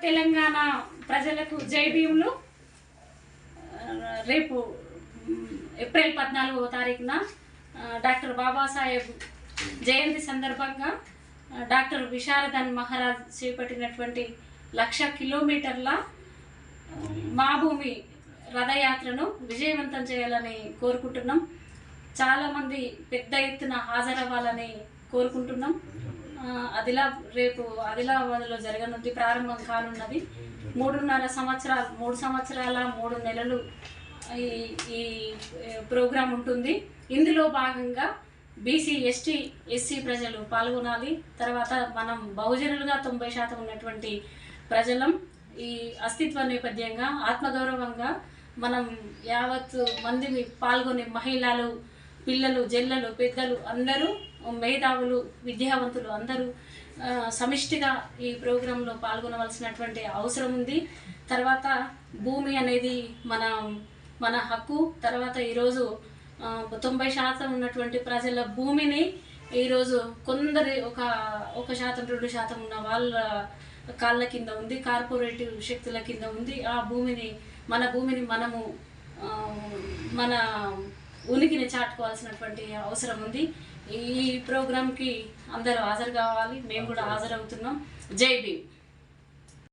తెలంగాణ ప్రజలకు జై భీములు. రేపు ఏప్రిల్ 14వ తారీఖున డాక్టర్ బాబాసాహెబ్ జయంతి సందర్భంగా డాక్టర్ విశారదన్ మహారాజ్ చేపట్టినటువంటి 1,00,000 కిలోమీటర్ల మా భూమి రథయాత్రను విజయవంతం చేయాలని కోరుకుంటున్నాం. చాలామంది పెద్ద ఎత్తున హాజరవ్వాలని కోరుకుంటున్నాం. రేపు ఆదిలాబాద్లో జరగనుంది, ప్రారంభం కానున్నది. 3 సంవత్సరాల 3 నెలలు ఈ ప్రోగ్రాం ఉంటుంది. ఇందులో భాగంగా బీసీ, ఎస్టీ, ఎస్సీ ప్రజలు పాల్గొనాలి. తర్వాత మనం బహుజనులుగా 90% ఉన్నటువంటి ప్రజలం ఈ అస్తిత్వ నేపథ్యంగా ఆత్మగౌరవంగా మనం యావత్ మంది పాల్గొనే మహిళలు, పిల్లలు, జల్లలు, పెద్దలు అందరూ, మేధావులు, విద్యావంతులు అందరూ సమిష్టిగా ఈ ప్రోగ్రాంలో పాల్గొనవలసినటువంటి అవసరం ఉంది. తర్వాత భూమి అనేది మన హక్కు. తర్వాత ఈరోజు 90% ఉన్నటువంటి ప్రజల భూమిని ఈరోజు కొందరి 1%, 2% ఉన్న వాళ్ళ కాళ్ళ కింద ఉంది, కార్పొరేటివ్ శక్తుల కింద ఉంది. ఆ భూమిని మనము మన ఉనికిని చాటుకోవాల్సినటువంటి అవసరం ఉంది. ఈ ప్రోగ్రాంకి అందరూ హాజరు కావాలి. మేము కూడా హాజరవుతున్నాం. జై భీమ్.